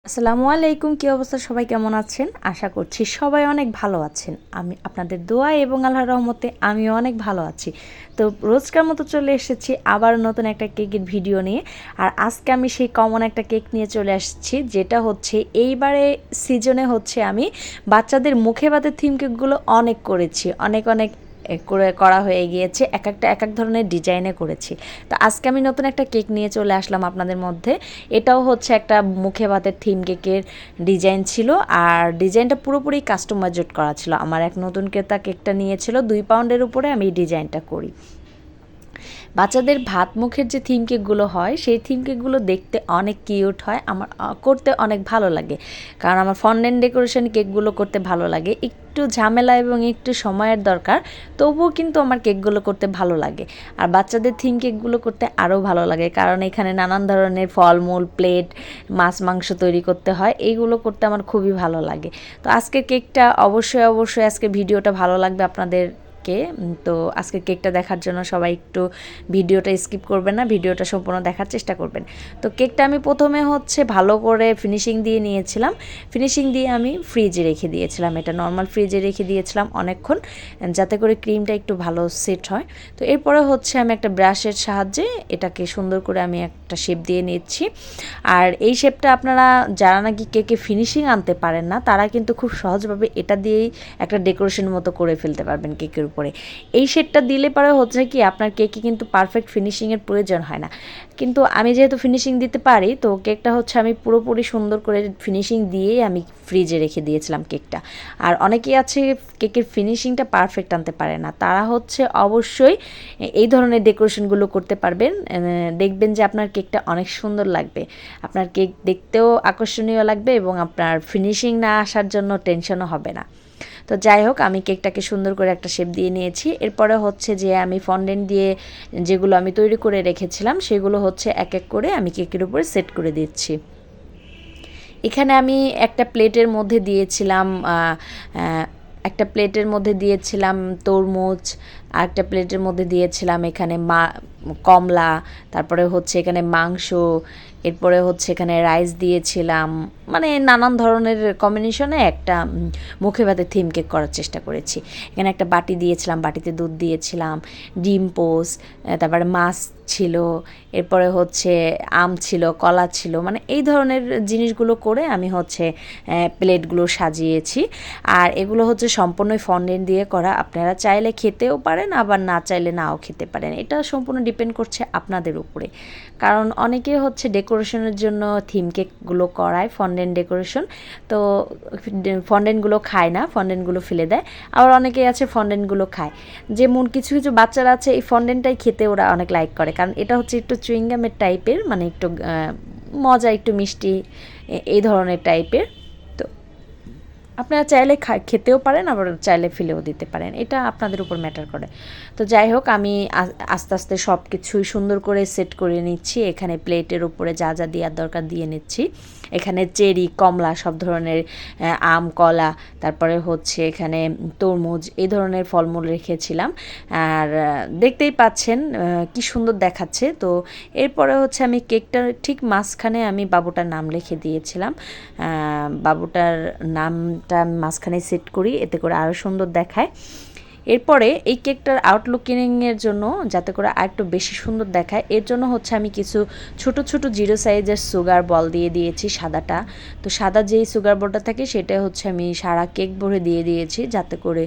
আসসালামু আলাইকুম, কী অবস্থা? সবাই কেমন আছেন? আশা করছি সবাই অনেক ভালো আছেন। আমি আপনাদের দোয়া এবং আল্লাহর রহমতে আমিও অনেক ভালো আছি। তো রোজকার মতো চলে এসেছি আবার নতুন একটা কেকের ভিডিও নিয়ে। আর আজকে আমি সেই কমন একটা কেক নিয়ে চলে আসছি, যেটা হচ্ছে এইবারে সিজনে হচ্ছে আমি বাচ্চাদের মুখে ভাতের থিম কেকগুলো অনেক করেছি, অনেক অনেক করা হয়ে গিয়েছে, এক এক ধরনের ডিজাইনে করেছি। তো আজকে আমি নতুন একটা কেক নিয়ে চলে আসলাম আপনাদের মধ্যে। এটাও হচ্ছে একটা মুখে ভাতের থিম কেকের ডিজাইন ছিল, আর ডিজাইনটা পুরোপুরি কাস্টমাইজড করা ছিল। আমার এক নতুন ক্রেতা কেকটা নিয়েছিল 2 পাউন্ডের উপরে আমি এই ডিজাইনটা করি। বাচ্চাদের ভাত মুখের যে থিম কেকগুলো হয় সেই থিম কেকগুলো দেখতে অনেক কিউট হয়, আমার করতে অনেক ভালো লাগে। কারণ আমার ফন্ডেন্ট ডেকোরেশন কেকগুলো করতে ভালো লাগে, একটু ঝামেলা এবং একটু সময়ের দরকার, তবুও কিন্তু আমার কেকগুলো করতে ভালো লাগে। আর বাচ্চাদের থিম কেকগুলো করতে আরও ভালো লাগে, কারণ এখানে নানান ধরনের ফলমূল, প্লেট, মাছ মাংস তৈরি করতে হয়, এইগুলো করতে আমার খুবই ভালো লাগে। তো আজকের কেকটা অবশ্যই আজকের ভিডিওটা ভালো লাগবে আপনাদের। তো আজকে কেকটা দেখার জন্য সবাই একটু ভিডিওটা স্কিপ করবেন না, ভিডিওটা সম্পূর্ণ দেখার চেষ্টা করবেন। তো কেকটা আমি প্রথমে হচ্ছে ভালো করে ফিনিশিং দিয়ে নিয়েছিলাম। ফিনিশিং দিয়ে আমি ফ্রিজে রেখে দিয়েছিলাম, এটা নর্মাল ফ্রিজে রেখে দিয়েছিলাম অনেকক্ষণ, যাতে করে ক্রিমটা একটু ভালো সেট হয়। তো এরপরে হচ্ছে আমি একটা ব্রাশের সাহায্যে এটাকে সুন্দর করে আমি একটা শেপ দিয়ে নিচ্ছি। আর এই শেপটা আপনারা যারা নাকি কেকে ফিনিশিং আনতে পারেন না, তারা কিন্তু খুব সহজভাবে এটা দিয়েই একটা ডেকোরেশন মতো করে ফেলতে পারবেন কেকের উপরে। এই শেডটা দিলে পরে হচ্ছে কি আপনার কেকে কিন্তু পারফেক্ট ফিনিশিংয়ের প্রয়োজন হয় না। কিন্তু আমি যেহেতু ফিনিশিং দিতে পারি, তো কেকটা হচ্ছে আমি পুরোপুরি সুন্দর করে ফিনিশিং দিয়েই আমি ফ্রিজে রেখে দিয়েছিলাম কেকটা। আর অনেকেই আছে কেকের ফিনিশিংটা পারফেক্ট আনতে পারে না, তারা হচ্ছে অবশ্যই এই ধরনের ডেকোরেশনগুলো করতে পারবেন। দেখবেন যে আপনার কেকটা অনেক সুন্দর লাগবে, আপনার কেক দেখতেও আকর্ষণীয় লাগবে এবং আপনার ফিনিশিং না আসার জন্য টেনশনও হবে না। তো যাই হোক, আমি কেকটাকে সুন্দর করে একটা শেপ দিয়ে নিয়েছি। এরপরে হচ্ছে যে আমি ফন্ডেন্ট দিয়ে যেগুলো আমি তৈরি করে রেখেছিলাম সেগুলো হচ্ছে এক এক করে আমি কেকের উপরে সেট করে দিচ্ছি। এখানে আমি একটা প্লেটের মধ্যে দিয়েছিলাম একটা প্লেটের মধ্যে দিয়েছিলাম তরমুজ, আর একটা প্লেটের মধ্যে দিয়েছিলাম এখানে কমলা, তারপরে হচ্ছে এখানে মাংস, এরপরে হচ্ছে এখানে রাইস দিয়েছিলাম। মানে নানান ধরনের কম্বিনেশনে একটা মুখে ভাতের থিম কেক করার চেষ্টা করেছি। এখানে একটা বাটি দিয়েছিলাম, বাটিতে দুধ দিয়েছিলাম, ডিম পোস, তারপরে মাছ ছিল, এরপরে হচ্ছে আম ছিল, কলা ছিল, মানে এই ধরনের জিনিসগুলো করে আমি হচ্ছে প্লেটগুলো সাজিয়েছি। আর এগুলো হচ্ছে সম্পূর্ণই ফন্ডেন্ট দিয়ে করা, আপনারা চাইলে খেতেও পারেন আবার না চাইলে নাও খেতে পারেন, এটা সম্পূর্ণ ডিপেন্ড করছে আপনাদের উপরে। কারণ অনেকে হচ্ছে ডেকোরেশনের জন্য থিম কেকগুলো করায় ফন্ডেন্ট ডেকোরেশন, তো ফন্ডেন্টগুলো খায় না, ফন্ডেন্টগুলো ফেলে দেয়। আবার অনেকেই আছে ফন্ডেন্টগুলো খায়, যেমন কিছু কিছু বাচ্চারা আছে এই ফন্ডেন্টটাই খেতে ওরা অনেক লাইক করে, কারণ এটা হচ্ছে একটু চুইংগামের টাইপের, মানে একটু মজা, একটু মিষ্টি, এই ধরনের টাইপের। তো আপনারা চাইলে খেতেও পারেন আবার চাইলে ফেলেও দিতে পারেন, এটা আপনাদের উপর ম্যাটার করে। তো যাই হোক, আমি আস্তে আস্তে সব কিছুই সুন্দর করে সেট করে নিচ্ছি। এখানে প্লেটের উপরে যা যা দেওয়ার দরকার দিয়ে নিচ্ছি। এখানে চেরি, কমলা, সব ধরনের আম, কলা, তারপরে হচ্ছে এখানে তরমুজ, এই ধরনের ফলমূল রেখেছিলাম। আর দেখতেই পাচ্ছেন কি সুন্দর দেখাচ্ছে। তো এরপরে হচ্ছে আমি কেকটার ঠিক মাঝখানে আমি বাবুটার নাম লিখে দিয়েছিলাম। বাবুটার নামটা মাঝখানে সেট করি, এতে করে আরও সুন্দর দেখায়। এরপরে এই কেকটার আউটলুকিংয়ের জন্য, যাতে করে আর একটু বেশি সুন্দর দেখায়, এর জন্য হচ্ছে আমি কিছু ছোট ছোট 0 সাইজের সুগার বল দিয়ে দিয়েছি, সাদাটা। তো সাদা যেই সুগার বলটা থাকে সেটা হচ্ছে আমি সারা কেক ভরে দিয়ে দিয়েছি, যাতে করে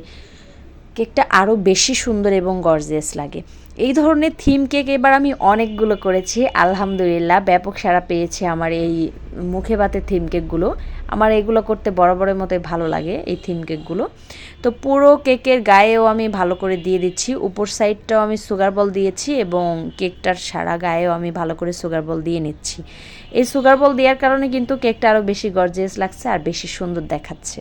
কেকটা আরও বেশি সুন্দর এবং গর্জিয়াস লাগে। এই ধরনের থিম কেক এবার আমি অনেকগুলো করেছি, আলহামদুলিল্লাহ ব্যাপক সাড়া পেয়েছে আমার এই মুখে ভাতের থিম কেকগুলো। আমার এগুলো করতে বরাবরের মতোই ভালো লাগে এই থিম কেকগুলো। তো পুরো কেকের গায়েও আমি ভালো করে দিয়ে দিচ্ছি, উপর সাইডটাও আমি সুগার বল দিয়েছি এবং কেকটার সারা গায়েও আমি ভালো করে সুগার বল দিয়ে নিচ্ছি। এই সুগার বল দেওয়ার কারণে কিন্তু কেকটা আরও বেশি গর্জিয়াস লাগছে আর বেশি সুন্দর দেখাচ্ছে।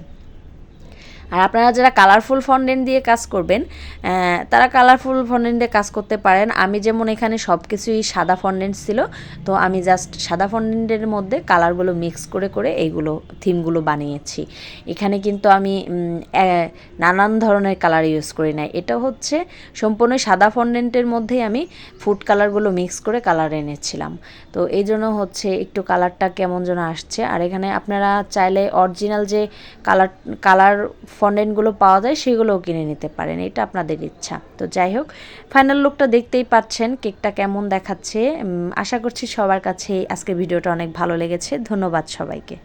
আর আপনারা যারা কালারফুল ফন্ডেন্ট দিয়ে কাজ করবেন তারা কালারফুল ফন্ডেন্ট দিয়ে কাজ করতে পারেন। আমি যেমন এখানে সব কিছুই সাদা ফন্ডেন্ট ছিল, তো আমি জাস্ট সাদা ফন্ডেন্টের মধ্যে কালারগুলো মিক্স করে করে এইগুলো থিমগুলো বানিয়েছি। এখানে কিন্তু আমি নানান ধরনের কালার ইউজ করি নাই, এটা হচ্ছে সম্পূর্ণ সাদা ফন্ডেন্টের মধ্যেই আমি ফুড কালারগুলো মিক্স করে কালার এনেছিলাম। তো এই জন্য হচ্ছে একটু কালারটা কেমন যেন আসছে। আর এখানে আপনারা চাইলে অরিজিনাল যে কালার ফন্ডেন্টগুলো পাওয়া যায় সেগুলোও কিনে নিতে পারেন, এটা আপনাদের ইচ্ছা। তো যাই হোক, ফাইনাল লুকটা দেখতেই পাচ্ছেন কেকটা কেমন দেখাচ্ছে। আশা করছি সবার কাছে আজকের ভিডিওটা অনেক ভালো লেগেছে। ধন্যবাদ সবাইকে।